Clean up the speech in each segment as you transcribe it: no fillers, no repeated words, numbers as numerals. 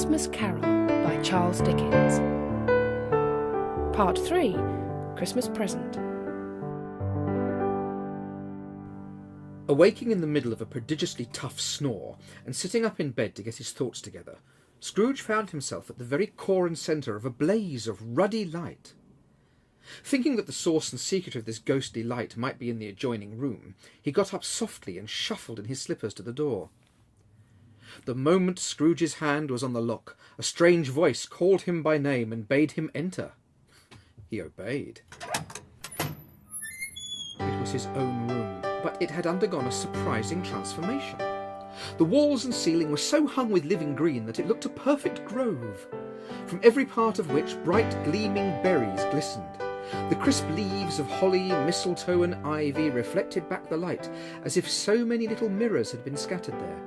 Christmas Carol by Charles Dickens. Part 3, Christmas Present. Awaking in the middle of a prodigiously tough snore, and sitting up in bed to get his thoughts together, Scrooge found himself at the very core and centre of a blaze of ruddy light. Thinking that the source and secret of this ghostly light might be in the adjoining room, he got up softly and shuffled in his slippers to the door. The moment Scrooge's hand was on the lock, a strange voice called him by name and bade him enter. He obeyed. It was his own room, but it had undergone a surprising transformation. The walls and ceiling were so hung with living green that it looked a perfect grove, from every part of which bright gleaming berries glistened. The crisp leaves of holly, mistletoe and ivy reflected back the light, as if so many little mirrors had been scattered there.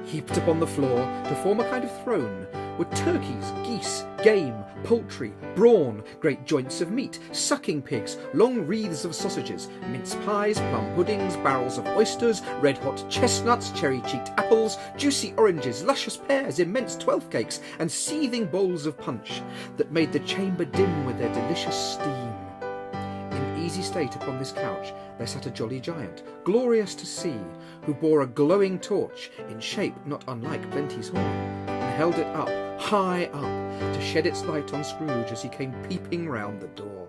Heaped upon the floor, to form a kind of throne, were turkeys, geese, game, poultry, brawn, great joints of meat, sucking pigs, long wreaths of sausages, mince pies, plum puddings, barrels of oysters, red-hot chestnuts, cherry-cheeked apples, juicy oranges, luscious pears, immense twelfth cakes, and seething bowls of punch that made the chamber dim with their delicious steam. In easy state upon this couch there sat a jolly giant, glorious to see, who bore a glowing torch, in shape not unlike Plenty's horn, and held it up, high up, to shed its light on Scrooge as he came peeping round the door.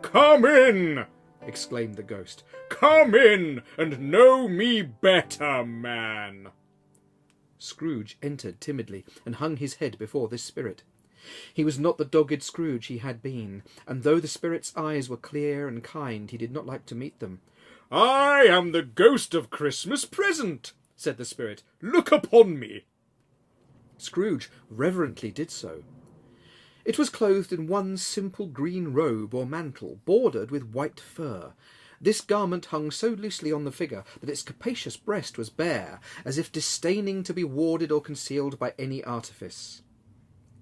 "Come in!" exclaimed the ghost. "Come in, and know me better, man!" Scrooge entered timidly, and hung his head before this spirit. He was not the dogged Scrooge he had been, and though the spirit's eyes were clear and kind, he did not like to meet them. "I am the ghost of Christmas Present," said the spirit. "Look upon me." Scrooge reverently did so. It was clothed in one simple green robe or mantle, bordered with white fur. This garment hung so loosely on the figure that its capacious breast was bare, as if disdaining to be warded or concealed by any artifice.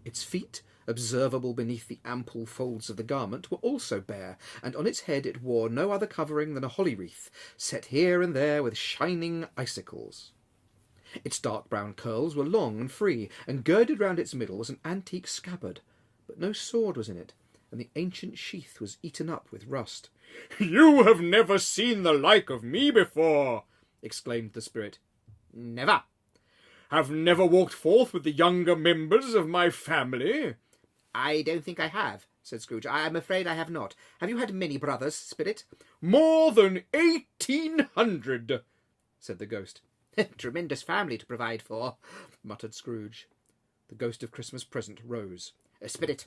Its feet, observable beneath the ample folds of the garment, were also bare, and on its head it wore no other covering than a holly wreath, set here and there with shining icicles. Its dark brown curls were long and free, and girded round its middle was an antique scabbard, but no sword was in it, and the ancient sheath was eaten up with rust. "You have never seen the like of me before," exclaimed the spirit. "Never." "Have never walked forth with the younger members of my family?" "I don't think I have," said Scrooge. "I'm afraid I have not. Have you had many brothers, spirit?" "More than 1,800, said the ghost. "Tremendous family to provide for," muttered Scrooge. The ghost of Christmas Present rose. "Spirit,"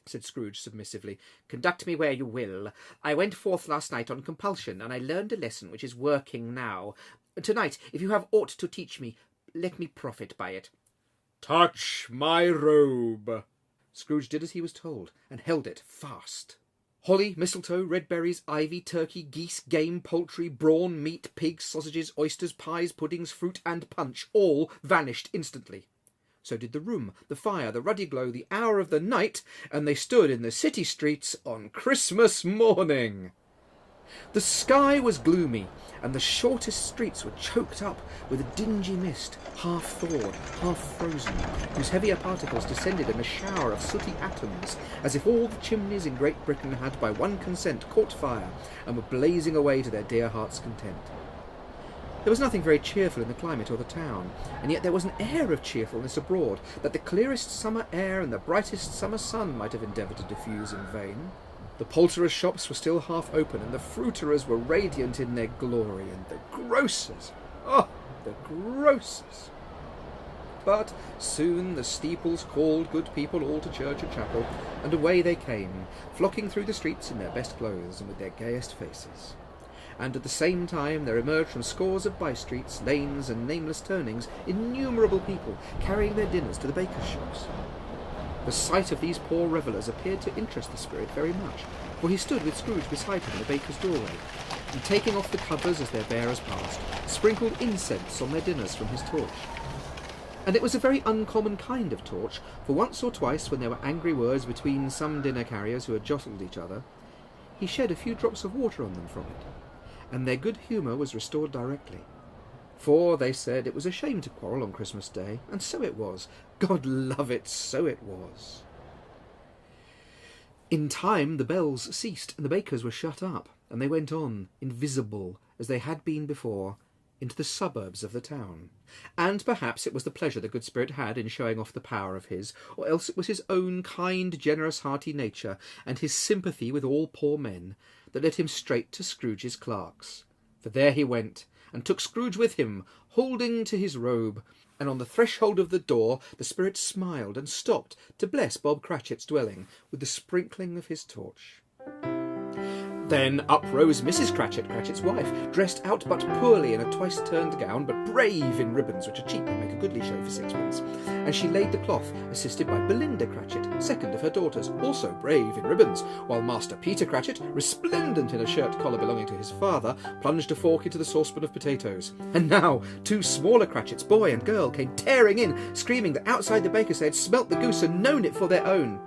said Scrooge submissively, "conduct me where you will. I went forth last night on compulsion, and I learned a lesson which is working now. Tonight, if you have aught to teach me, let me profit by it." "Touch my robe." Scrooge did as he was told, and held it fast. Holly, mistletoe, red berries, ivy, turkey, geese, game, poultry, brawn, meat, pigs, sausages, oysters, pies, puddings, fruit, and punch all vanished instantly. So did the room, the fire, the ruddy glow, the hour of the night, and they stood in the city streets on Christmas morning. The sky was gloomy, and the shortest streets were choked up with a dingy mist, half thawed, half frozen, whose heavier particles descended in a shower of sooty atoms, as if all the chimneys in Great Britain had by one consent caught fire, and were blazing away to their dear hearts' content. There was nothing very cheerful in the climate or the town, and yet there was an air of cheerfulness abroad that the clearest summer air and the brightest summer sun might have endeavoured to diffuse in vain. The poulterers' shops were still half open, and the fruiterers were radiant in their glory, and the grocers, the grocers! But soon the steeples called good people all to church or chapel, and away they came, flocking through the streets in their best clothes and with their gayest faces. And at the same time there emerged from scores of by-streets, lanes, and nameless turnings innumerable people carrying their dinners to the bakers' shops. The sight of these poor revellers appeared to interest the spirit very much, for he stood with Scrooge beside him in the baker's doorway, and taking off the covers as their bearers passed, sprinkled incense on their dinners from his torch. And it was a very uncommon kind of torch, for once or twice, when there were angry words between some dinner-carriers who had jostled each other, he shed a few drops of water on them from it, and their good humour was restored directly. For, they said, it was a shame to quarrel on Christmas Day, and so it was. God love it, so it was. In time the bells ceased, and the bakers were shut up, and they went on, invisible, as they had been before, into the suburbs of the town. And perhaps it was the pleasure the good spirit had in showing off the power of his, or else it was his own kind, generous, hearty nature, and his sympathy with all poor men, that led him straight to Scrooge's clerks. For there he went, and took Scrooge with him, holding to his robe, and on the threshold of the door the spirit smiled and stopped to bless Bob Cratchit's dwelling with the sprinkling of his torch. Then up rose Mrs. Cratchit, Cratchit's wife, dressed out but poorly in a twice-turned gown, but brave in ribbons, which are cheap and make a goodly show for sixpence. And she laid the cloth, assisted by Belinda Cratchit, second of her daughters, also brave in ribbons, while Master Peter Cratchit, resplendent in a shirt collar belonging to his father, plunged a fork into the saucepan of potatoes. And now 2 smaller Cratchits, boy and girl, came tearing in, screaming that outside the baker's they had smelt the goose and known it for their own.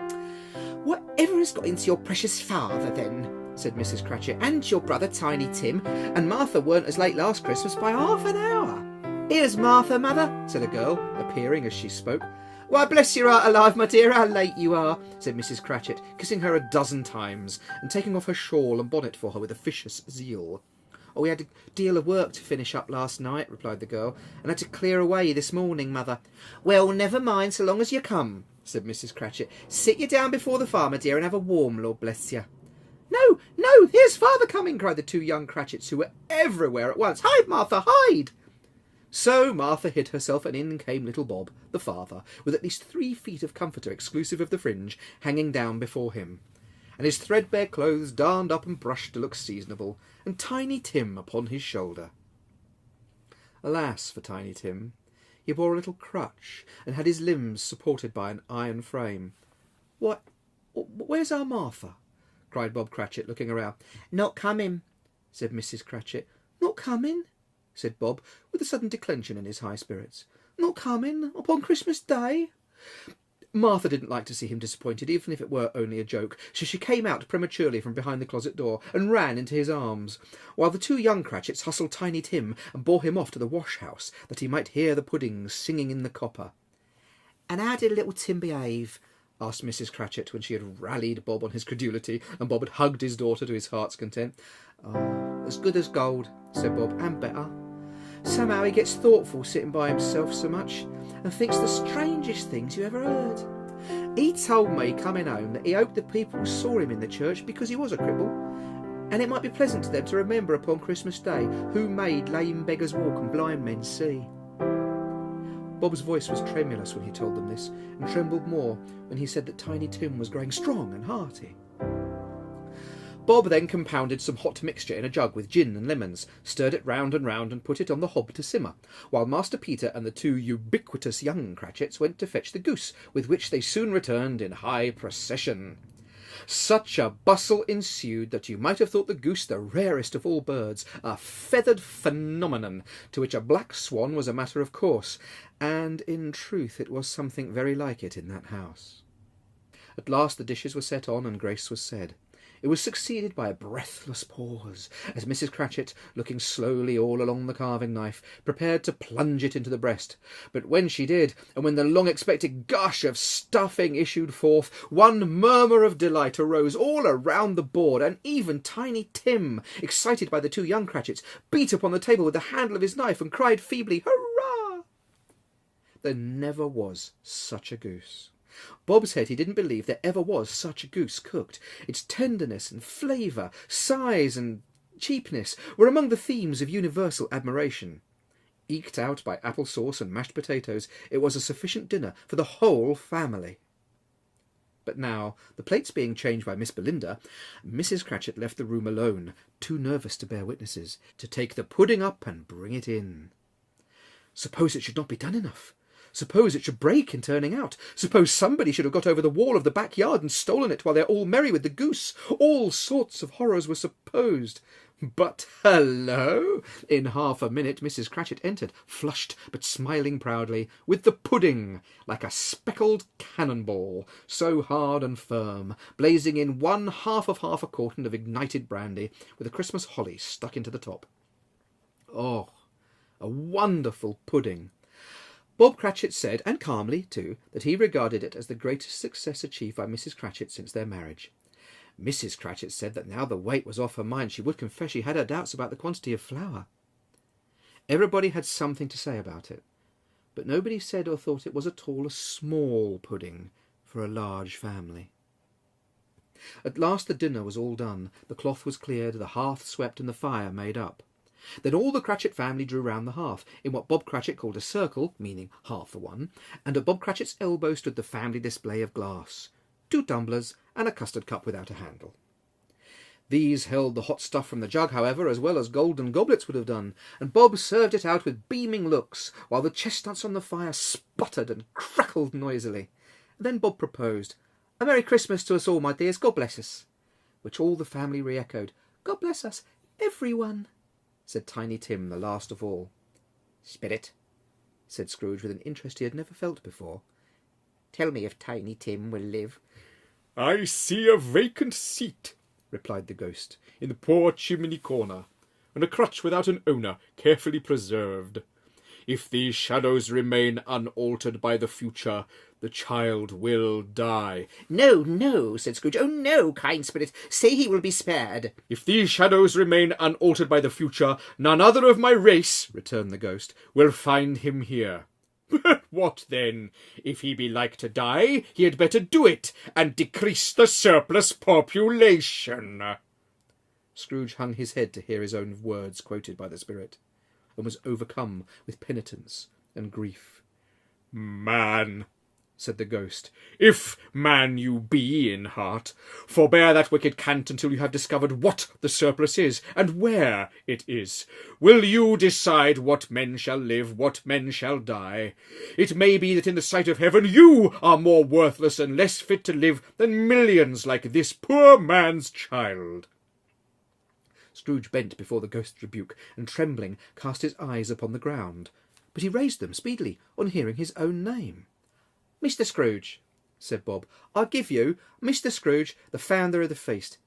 "Whatever has got into your precious father, then?" said Mrs. Cratchit, "and your brother Tiny Tim, and Martha weren't as late last Christmas by half an hour." "Here's Martha, mother," said a girl, appearing as she spoke. "Why, bless your heart alive, my dear, how late you are," said Mrs. Cratchit, kissing her a dozen times, and taking off her shawl and bonnet for her with officious zeal. "Oh, we had a deal of work to finish up last night," replied the girl, "and had to clear away this morning, mother." "Well, never mind, so long as you come," said Mrs. Cratchit. "Sit you down before the fire, my dear, and have a warm, Lord bless you." "No, no, here's father coming," cried the 2 young Cratchits, who were everywhere at once. "Hide, Martha, hide!" So Martha hid herself, and in came little Bob, the father, with at least 3 feet of comforter, exclusive of the fringe, hanging down before him, and his threadbare clothes darned up and brushed to look seasonable, and Tiny Tim upon his shoulder. Alas for Tiny Tim! He bore a little crutch, and had his limbs supported by an iron frame. "What? Where's our Martha?" cried Bob Cratchit, looking around. "Not coming," said Mrs. Cratchit. "Not coming?" said Bob, with a sudden declension in his high spirits. "Not coming upon Christmas Day?" Martha didn't like to see him disappointed, even if it were only a joke, so she came out prematurely from behind the closet door and ran into his arms, while the 2 young Cratchits hustled Tiny Tim and bore him off to the wash-house, that he might hear the puddings singing in the copper. "And how did little Tim behave?" asked Mrs. Cratchit, when she had rallied Bob on his credulity, and Bob had hugged his daughter to his heart's content. "Oh, as good as gold," said Bob, "and better. Somehow he gets thoughtful sitting by himself so much, and thinks the strangest things you ever heard. He told me coming home that he hoped the people saw him in the church because he was a cripple, and it might be pleasant to them to remember upon Christmas Day who made lame beggars walk and blind men see." Bob's voice was tremulous when he told them this, and trembled more when he said that Tiny Tim was growing strong and hearty. Bob then compounded some hot mixture in a jug with gin and lemons, stirred it round and put it on the hob to simmer, while Master Peter and the 2 ubiquitous young Cratchits went to fetch the goose, with which they soon returned in high procession. Such a bustle ensued that you might have thought the goose the rarest of all birds, a feathered phenomenon, to which a black swan was a matter of course, and in truth it was something very like it in that house. At last the dishes were set on, and grace was said. It was succeeded by a breathless pause, as Mrs. Cratchit, looking slowly all along the carving knife, prepared to plunge it into the breast. But when she did, and when the long-expected gush of stuffing issued forth, one murmur of delight arose all around the board, and even Tiny Tim, excited by the 2 young Cratchits, beat upon the table with the handle of his knife, and cried feebly, "Hurrah!" There never was such a goose. Bob said he didn't believe there ever was such a goose cooked. Its tenderness and flavour, size and cheapness were among the themes of universal admiration. Eked out by apple sauce and mashed potatoes, it was a sufficient dinner for the whole family. But now, the plates being changed by Miss Belinda, Mrs. Cratchit left the room alone, too nervous to bear witnesses, to take the pudding up and bring it in. Suppose it should not be done enough? Suppose it should break in turning out? Suppose somebody should have got over the wall of the backyard and stolen it while they're all merry with the goose? All sorts of horrors were supposed. But hello! In half a minute Mrs. Cratchit entered, flushed but smiling proudly, with the pudding, like a speckled cannonball, so hard and firm, blazing in 1/2 a quartern of ignited brandy, with a Christmas holly stuck into the top. Oh, A wonderful pudding. Bob Cratchit said, and calmly too, that he regarded it as the greatest success achieved by Mrs. Cratchit since their marriage. Mrs. Cratchit said that now the weight was off her mind, she would confess she had her doubts about the quantity of flour. Everybody had something to say about it, but nobody said or thought it was at all a small pudding for a large family. At last the dinner was all done, the cloth was cleared, the hearth swept, and the fire made up. Then all the Cratchit family drew round the hearth, in what Bob Cratchit called a circle, meaning half a one, and at Bob Cratchit's elbow stood the family display of glass, 2 tumblers and a custard cup without a handle. These held the hot stuff from the jug, however, as well as golden goblets would have done, and Bob served it out with beaming looks, while the chestnuts on the fire sputtered and crackled noisily. And then Bob proposed, "A Merry Christmas to us all, my dears, God bless us," which all the family re-echoed. "God bless us, everyone," said Tiny Tim, the last of all. "Spirit," said Scrooge with an interest he had never felt before, "tell me if Tiny Tim will live." "I see a vacant seat," replied the ghost, "in the poor chimney corner, and a crutch without an owner, carefully preserved. If these shadows remain unaltered by the future, the child will die." "No, no," said Scrooge. "Oh, no, kind spirit. Say he will be spared." "If these shadows remain unaltered by the future, none other of my race," returned the ghost, "will find him here. What then? If he be like to die, he had better do it, and decrease the surplus population." Scrooge hung his head to hear his own words quoted by the spirit, and was overcome with penitence and grief. "Man," said the ghost, "if man you be in heart, forbear that wicked cant until you have discovered what the surplus is, and where it is. Will you decide what men shall live, what men shall die? It may be that in the sight of heaven you are more worthless and less fit to live than millions like this poor man's child." Scrooge bent before the ghost's rebuke, and trembling cast his eyes upon the ground, but he raised them speedily on hearing his own name. "Mr. Scrooge," said Bob, "I give you Mr. Scrooge, the founder of the feast."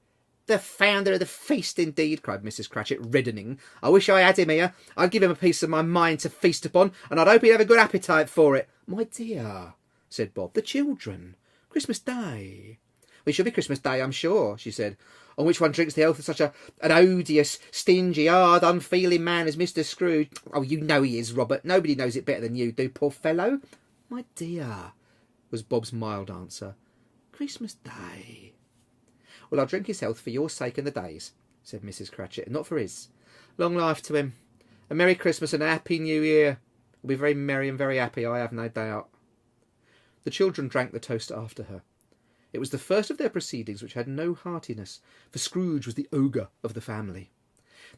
"The founder of the feast, indeed," cried Mrs. Cratchit, reddening. "I wish I had him here. I'd give him a piece of my mind to feast upon, and I'd hope he'd have a good appetite for it." "My dear," said Bob, "the children. Christmas Day." "We shall be Christmas Day, I'm sure," she said, "on which one drinks the health of such an odious, stingy, hard, unfeeling man as Mr. Scrooge." "Oh, you know he is, Robert. Nobody knows it better than you do, poor fellow." "My dear," was Bob's mild answer, "Christmas Day." "Well, I'll drink his health for your sake and the day's," said Mrs. Cratchit, "and not for his. Long life to him. A Merry Christmas and a Happy New Year. We'll be very merry and very happy, I have no doubt." The children drank the toast after her. It was the first of their proceedings which had no heartiness, for Scrooge was the ogre of the family.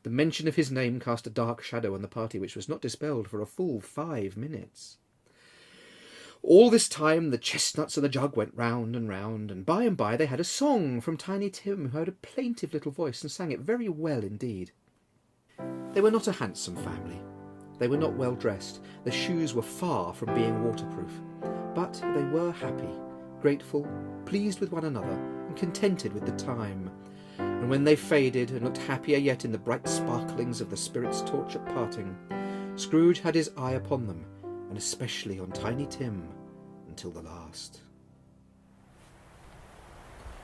The mention of his name cast a dark shadow on the party, which was not dispelled for a full 5 minutes. All this time the chestnuts and the jug went round, and by they had a song from Tiny Tim, who had a plaintive little voice and sang it very well indeed. They were not a handsome family. They were not well dressed. Their shoes were far from being waterproof. But they were happy, grateful, pleased with one another, and contented with the time. And when they faded, and looked happier yet in the bright sparklings of the spirit's torch at parting, Scrooge had his eye upon them, and especially on Tiny Tim, until the last.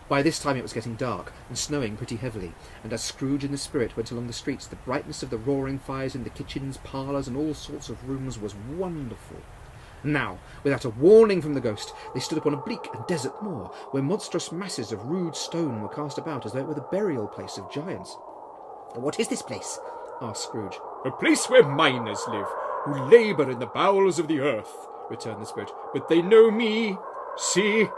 By this time it was getting dark, and snowing pretty heavily, and as Scrooge and the spirit went along the streets, the brightness of the roaring fires in the kitchens, parlours, and all sorts of rooms was wonderful. Now, without a warning from the ghost, they stood upon a bleak and desert moor, where monstrous masses of rude stone were cast about as though it were the burial place of giants. "What is this place?" asked Scrooge. "A place where miners live, who labour in the bowels of the earth," returned the spirit. "But they know me. See!"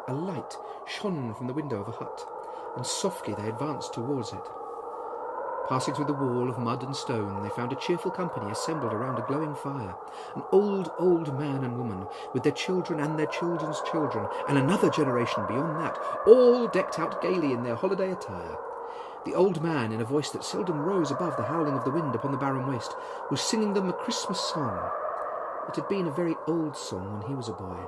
A light shone from the window of a hut, and softly they advanced towards it. Passing through the wall of mud and stone, they found a cheerful company assembled around a glowing fire. An old man and woman, with their children and their children's children, and another generation beyond that, all decked out gaily in their holiday attire. The old man, in a voice that seldom rose above the howling of the wind upon the barren waste, was singing them a Christmas song. It had been a very old song when he was a boy,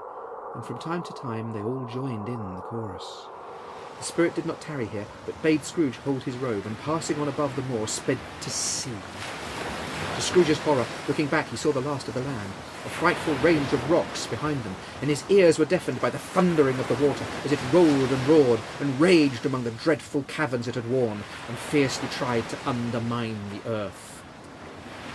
and from time to time they all joined in the chorus. The spirit did not tarry here, but bade Scrooge hold his robe, and passing on above the moor, sped to sea. To Scrooge's horror, looking back, he saw the last of the land, a frightful range of rocks behind them, and his ears were deafened by the thundering of the water as it rolled and roared and raged among the dreadful caverns it had worn, and fiercely tried to undermine the earth.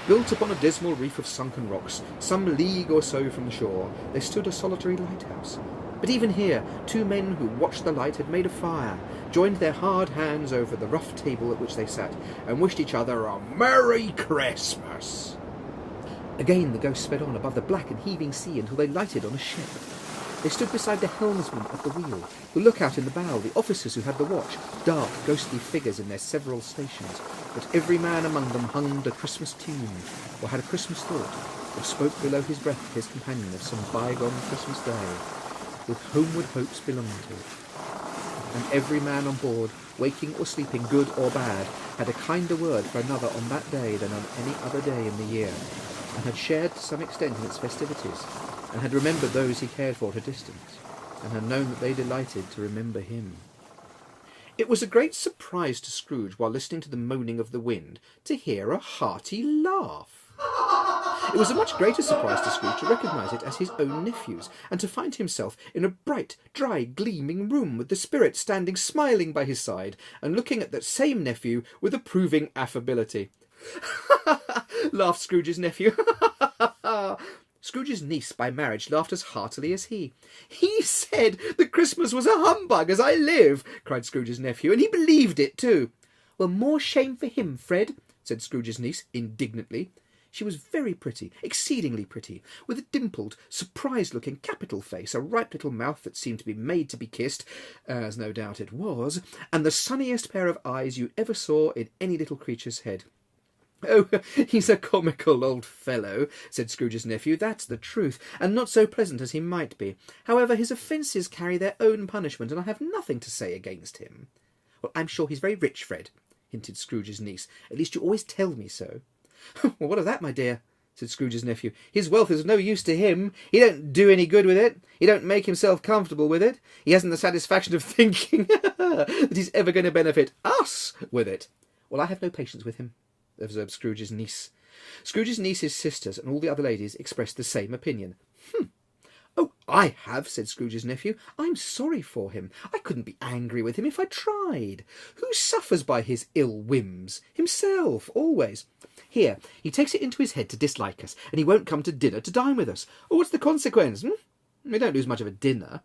Built upon a dismal reef of sunken rocks, some league or so from the shore, there stood a solitary lighthouse. But even here, two men who watched the light had made a fire, joined their hard hands over the rough table at which they sat, and wished each other a Merry Christmas. Again the ghost sped on above the black and heaving sea until they lighted on a ship. They stood beside the helmsman at the wheel, the lookout in the bow, the officers who had the watch, dark, ghostly figures in their several stations, but every man among them hummed a Christmas tune, or had a Christmas thought, or spoke below his breath to his companion of some bygone Christmas day, with homeward hopes belonging to it. And every man on board, waking or sleeping, good or bad, had a kinder word for another on that day than on any other day in the year, and had shared to some extent in its festivities, and had remembered those he cared for at a distance, and had known that they delighted to remember him. It was a great surprise to Scrooge, while listening to the moaning of the wind, to hear a hearty laugh. It was a much greater surprise to Scrooge to recognise it as his own nephew's, and to find himself in a bright, dry, gleaming room, with the Spirit standing smiling by his side, and looking at that same nephew with approving affability. Laughed Scrooge's nephew. Scrooge's niece by marriage laughed as heartily as he. He said that Christmas was a humbug, as I live, cried Scrooge's nephew, and he believed it too. Well, more shame for him, Fred, said Scrooge's niece indignantly. She was very pretty, exceedingly pretty, with a dimpled, surprised-looking, capital face, a ripe little mouth that seemed to be made to be kissed, as no doubt it was, and the sunniest pair of eyes you ever saw in any little creature's head. Oh, he's a comical old fellow, said Scrooge's nephew, that's the truth, and not so pleasant as he might be. However, his offences carry their own punishment, and I have nothing to say against him. Well, I'm sure he's very rich, Fred, hinted Scrooge's niece. At least you always tell me so. Well, what of that, my dear? Said Scrooge's nephew. His wealth is of no use to him. He don't do any good with it. He don't make himself comfortable with it. He hasn't the satisfaction of thinking that he's ever going to benefit us with it. Well, I have no patience with him, observed Scrooge's niece. Scrooge's niece's sisters and all the other ladies expressed the same opinion. Oh, I have, said Scrooge's nephew. I'm sorry for him. I couldn't be angry with him if I tried. Who suffers by his ill whims? Himself, always. Here, he takes it into his head to dislike us, and he won't come to dinner to dine with us. Oh, what's the consequence? We don't lose much of a dinner.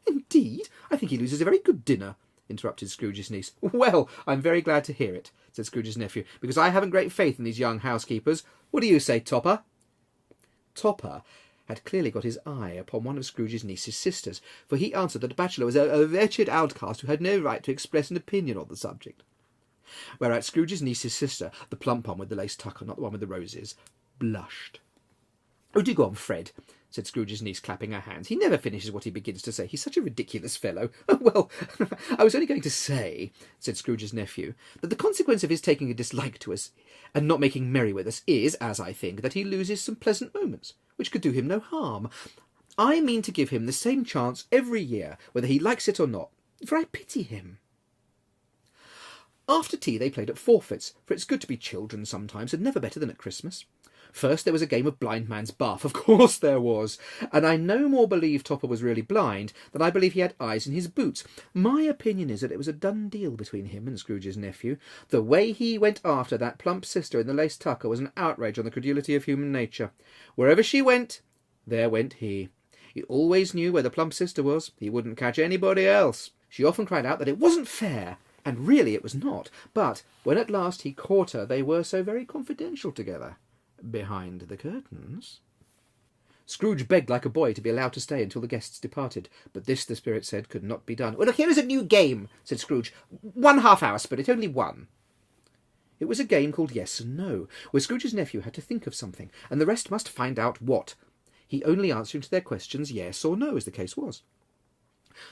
Indeed, I think he loses a very good dinner, interrupted Scrooge's niece. Well, I'm very glad to hear it, said Scrooge's nephew, because I haven't great faith in these young housekeepers. What do you say, Topper? Topper had clearly got his eye upon one of Scrooge's niece's sisters, for he answered that the bachelor was a wretched outcast who had no right to express an opinion on the subject. Whereat Scrooge's niece's sister, the plump one with the lace tucker, not the one with the roses, blushed. Oh, do go on, Fred, said Scrooge's niece, clapping her hands. He never finishes what he begins to say. He's such a ridiculous fellow. Oh, well, I was only going to say, said Scrooge's nephew, that the consequence of his taking a dislike to us and not making merry with us is, as I think, that he loses some pleasant moments, which could do him no harm. I mean to give him the same chance every year, whether he likes it or not, for I pity him. After tea they played at forfeits, for it's good to be children sometimes, and never better than at Christmas. First there was a game of blind man's buff, of course there was, and I no more believe Topper was really blind than I believe he had eyes in his boots. My opinion is that it was a done deal between him and Scrooge's nephew. The way he went after that plump sister in the lace tucker was an outrage on the credulity of human nature. Wherever she went, there went he. He always knew where the plump sister was. He wouldn't catch anybody else. She often cried out that it wasn't fair, and really it was not, but when at last he caught her, they were so very confidential together. Behind the curtains. Scrooge begged like a boy to be allowed to stay until the guests departed, but this, the Spirit said, could not be done. Well, look, here is a new game, said Scrooge. 1/2 hour, Spirit, only one. It was a game called Yes and No, where Scrooge's nephew had to think of something, and the rest must find out what. He only answering to their questions yes or no, as the case was.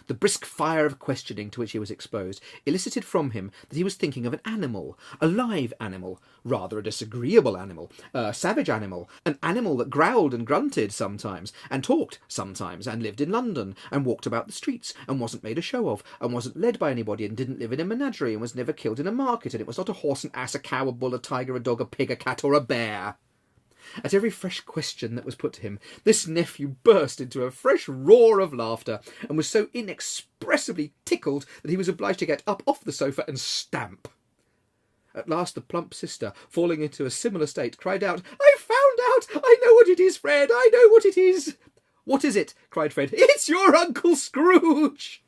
The brisk fire of questioning to which he was exposed elicited from him that he was thinking of an animal, a live animal, rather a disagreeable animal, a savage animal, an animal that growled and grunted sometimes, and talked sometimes, and lived in London, and walked about the streets, and wasn't made a show of, and wasn't led by anybody, and didn't live in a menagerie, and was never killed in a market, and it was not a horse, an ass, a cow, a bull, a tiger, a dog, a pig, a cat, or a bear. At every fresh question that was put to him, this nephew burst into a fresh roar of laughter, and was so inexpressibly tickled that he was obliged to get up off the sofa and stamp. At last the plump sister, falling into a similar state, cried out, "I've found out! I know what it is, Fred! I know what it is!" "What is it?" cried Fred. "It's your Uncle Scrooge!"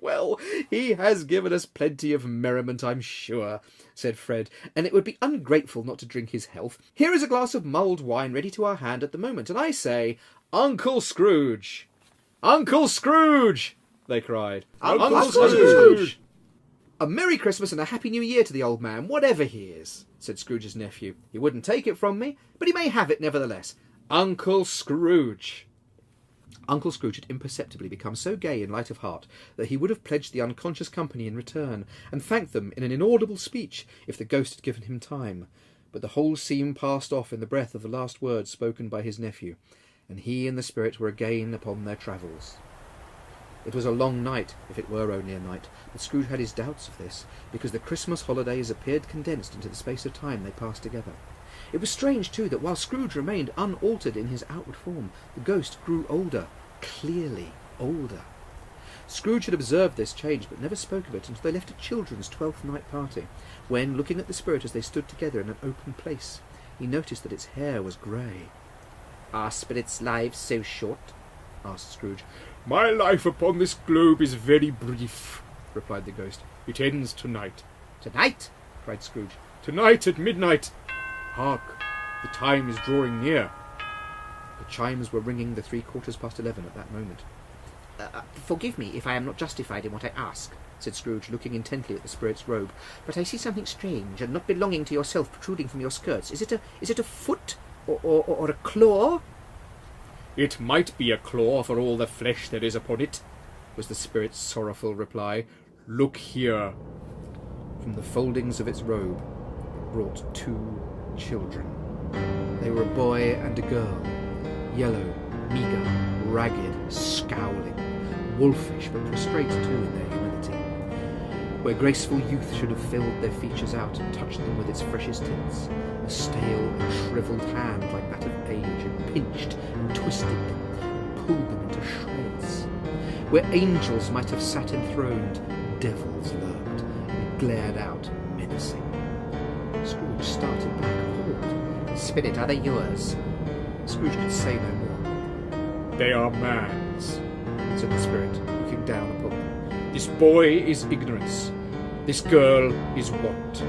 "Well, he has given us plenty of merriment, I'm sure," said Fred, "and it would be ungrateful not to drink his health. Here is a glass of mulled wine ready to our hand at the moment, and I say, Uncle Scrooge!" "Uncle Scrooge!" they cried. Uncle Scrooge! "A Merry Christmas and a Happy New Year to the old man, whatever he is," said Scrooge's nephew. "He wouldn't take it from me, but he may have it nevertheless. Uncle Scrooge!" Uncle Scrooge had imperceptibly become so gay and light of heart that he would have pledged the unconscious company in return, and thanked them in an inaudible speech if the ghost had given him time. But the whole scene passed off in the breath of the last words spoken by his nephew, and he and the spirit were again upon their travels. It was a long night, if it were only a night, but Scrooge had his doubts of this, because the Christmas holidays appeared condensed into the space of time they passed together. It was strange, too, that while Scrooge remained unaltered in his outward form, the ghost grew older, clearly older. Scrooge had observed this change, but never spoke of it until they left a children's 12th night party, when, looking at the spirit as they stood together in an open place, he noticed that its hair was grey. "Are spirits' lives so short?" asked Scrooge. "My life upon this globe is very brief," replied the ghost. "It ends tonight." "Tonight!" cried Scrooge. "Tonight at midnight. Hark, the time is drawing near." The chimes were ringing the 11:15 at that moment. "Forgive me if I am not justified in what I ask," said Scrooge, looking intently at the spirit's robe, "but I see something strange and not belonging to yourself protruding from your skirts. Is it a foot or a claw?" "It might be a claw for all the flesh there is upon it," was the spirit's sorrowful reply. "Look here." From the foldings of its robe it brought 2 children. They were a boy and a girl, yellow, meagre, ragged, scowling, wolfish but prostrate too in their humility. Where graceful youth should have filled their features out and touched them with its freshest tints, a stale and shrivelled hand like that of age had pinched and twisted them and pulled them into shreds. Where angels might have sat enthroned, devils lurked and glared out menacing. Scrooge started back appalled. "Spirit, are they yours?" Scrooge could say no more. "They are man's," said the spirit, looking down upon them. "This boy is ignorance, this girl is want.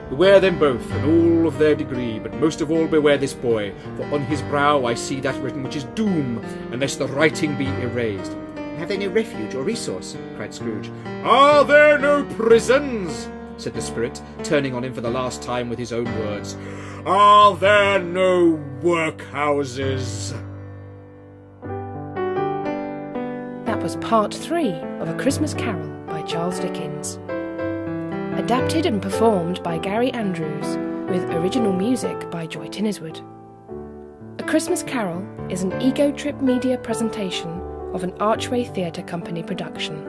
Beware them both, and all of their degree, but most of all beware this boy, for on his brow I see that written which is doom, unless the writing be erased." "Have they no refuge or resource?" cried Scrooge. "Are there no prisons?" said the spirit, turning on him for the last time with his own words. "Are there no workhouses?" That was part 3 of A Christmas Carol by Charles Dickens. Adapted and performed by Gary Andrews, with original music by Joy Tinniswood. A Christmas Carol is an Ego Trip Media presentation of an Archway Theatre Company production.